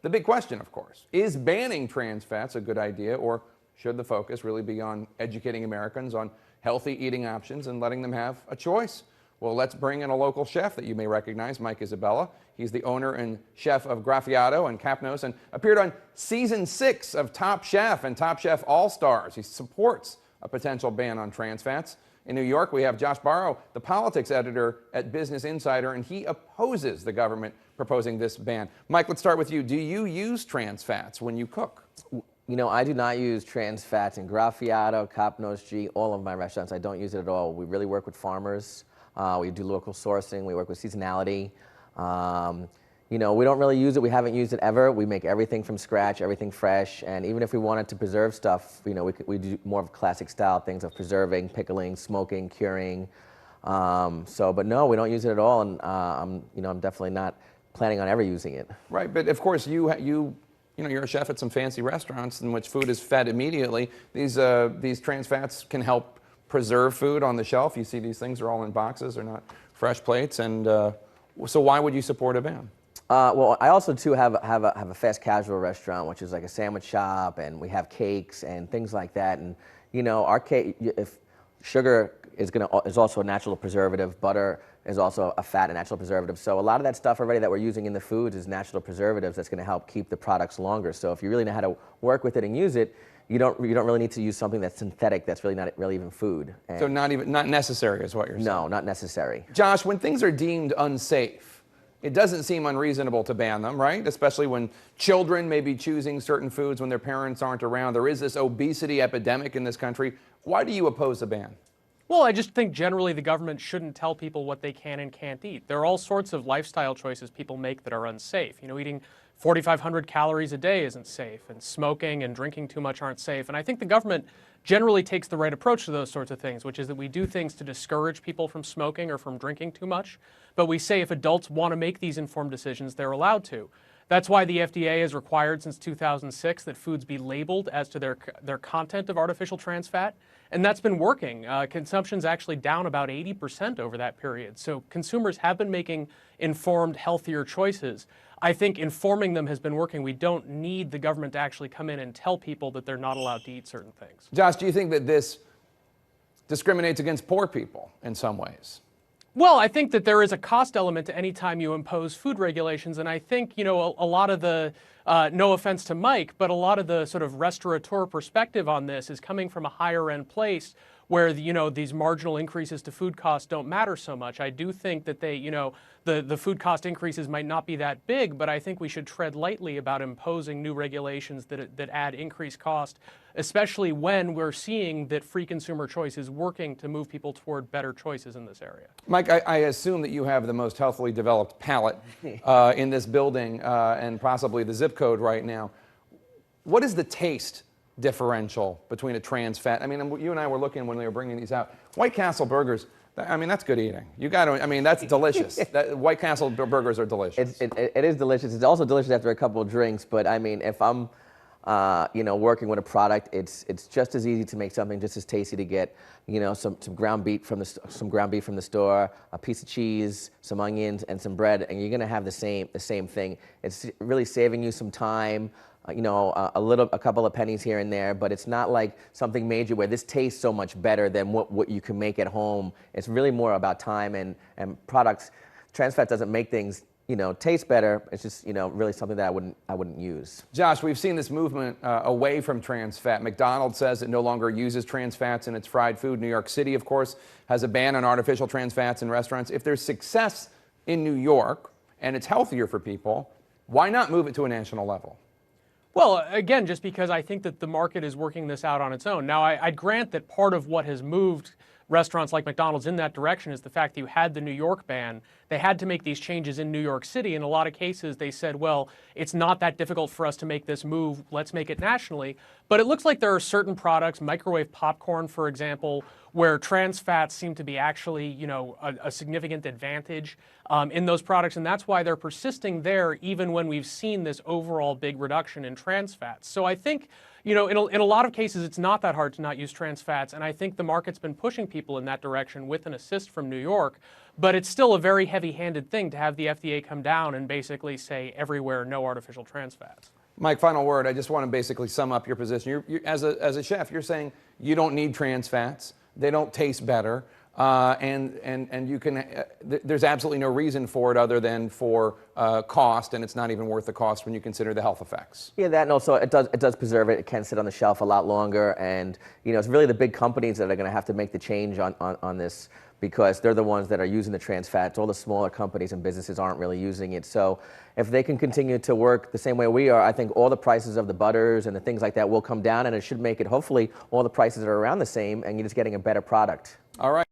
the big question, of course, is banning trans fats a good idea, or should the focus really be on educating Americans on healthy eating options and letting them have a choice? Well, let's bring in a local chef that you may recognize, Mike Isabella. He's the owner and chef of Graffiato and Capnos and appeared on season 6 of Top Chef and Top Chef All-Stars. He supports a potential ban on trans fats. In New York, we have Josh Barro, the politics editor at Business Insider, and he opposes the government proposing this ban. Mike, let's start with you. Do you use trans fats when you cook? You know, I do not use trans fats in Graffiato, Capnos G, all of my restaurants. I don't use it at all. We really work with farmers. We do local sourcing. We work with seasonality. You know, we don't really use it. We haven't used it ever. We make everything from scratch, everything fresh. And even if we wanted to preserve stuff, you know, we do more of classic style things of preserving, pickling, smoking, curing. But no, we don't use it at all. And I'm definitely not planning on ever using it. Right, but of course you're a chef at some fancy restaurants in which food is fed immediately. These trans fats can help preserve food on the shelf. You see these things are all in boxes. They're not fresh plates. And so why would you support a ban? Well, I also too have a fast casual restaurant, which is like a sandwich shop, and we have cakes and things like that. And you know, our cake, if sugar is also a natural preservative, butter is also a fat and natural preservative. So a lot of that stuff already that we're using in the foods is natural preservatives that's going to help keep the products longer. So if you really know how to work with it and use it, you don't really need to use something that's synthetic, that's really not really even food. And so not necessary is what you're saying? No, not necessary. Josh, when things are deemed unsafe, it doesn't seem unreasonable to ban them, right? Especially when children may be choosing certain foods when their parents aren't around. There is this obesity epidemic in this country. Why do you oppose a ban? Well, I just think generally the government shouldn't tell people what they can and can't eat. There are all sorts of lifestyle choices people make that are unsafe. You know, eating 4,500 calories a day isn't safe, and smoking and drinking too much aren't safe. And I think the government generally takes the right approach to those sorts of things, which is that we do things to discourage people from smoking or from drinking too much. But we say if adults want to make these informed decisions, they're allowed to. That's why the FDA has required since 2006 that foods be labeled as to their content of artificial trans fat. And that's been working. Consumption's actually down about 80% over that period. So consumers have been making informed, healthier choices. I think informing them has been working. We don't need the government to actually come in and tell people that they're not allowed to eat certain things. Josh, do you think that this discriminates against poor people in some ways? Well, I think that there is a cost element to any time you impose food regulations, and I think, you know, a lot of the, no offense to Mike, but a lot of the sort of restaurateur perspective on this is coming from a higher end place where, you know, these marginal increases to food costs don't matter so much. I do think that the food cost increases might not be that big, but I think we should tread lightly about imposing new regulations that add increased cost, especially when we're seeing that free consumer choice is working to move people toward better choices in this area. Mike, I assume that you have the most healthily developed palate in this building and possibly the zip code right now. What is the taste differential between a trans fat? I mean, you and I were looking when they were bringing these out. White Castle burgers, I mean, that's good eating. You got to, I mean, that's delicious. White Castle burgers are delicious. It is delicious. It's also delicious after a couple of drinks, but I mean, if I'm working with a product, it's just as easy to make something just as tasty to get, you know, some ground beef from the store, a piece of cheese, some onions, and some bread, and you're gonna have the same thing. It's really saving you some time, you know, a couple of pennies here and there, but it's not like something major where this tastes so much better than what you can make at home. It's really more about time and products. Trans fat doesn't make things, you know, taste better. It's just, you know, really something that I wouldn't use. Josh, we've seen this movement away from trans fat. McDonald's says it no longer uses trans fats in its fried food. New York City, of course, has a ban on artificial trans fats in restaurants. If there's success in New York and it's healthier for people, why not move it to a national level? Well, again, just because I think that the market is working this out on its own. Now, I'd grant that part of what has moved restaurants like McDonald's in that direction is the fact that you had the New York ban. They had to make these changes in New York City. In a lot of cases, they said, well, it's not that difficult for us to make this move. Let's make it nationally. But it looks like there are certain products, microwave popcorn, for example, where trans fats seem to be actually, you know, a significant advantage. in those products, and that's why they're persisting there even when we've seen this overall big reduction in trans fats. So I think, in a lot of cases, it's not that hard to not use trans fats, and I think the market's been pushing people in that direction with an assist from New York, but it's still a very heavy-handed thing to have the FDA come down and basically say everywhere, no artificial trans fats. Mike, final word. I just want to basically sum up your position. As a chef, you're saying you don't need trans fats. They don't taste better. And you can, there's absolutely no reason for it other than for cost, and it's not even worth the cost when you consider the health effects. Yeah, that, and also it does preserve it. It can sit on the shelf a lot longer, and it's really the big companies that are going to have to make the change on this, because they're the ones that are using the trans fats. All the smaller companies and businesses aren't really using it. So if they can continue to work the same way we are, I think all the prices of the butters and the things like that will come down, and it should make it, hopefully, all the prices are around the same, and you're just getting a better product. All right.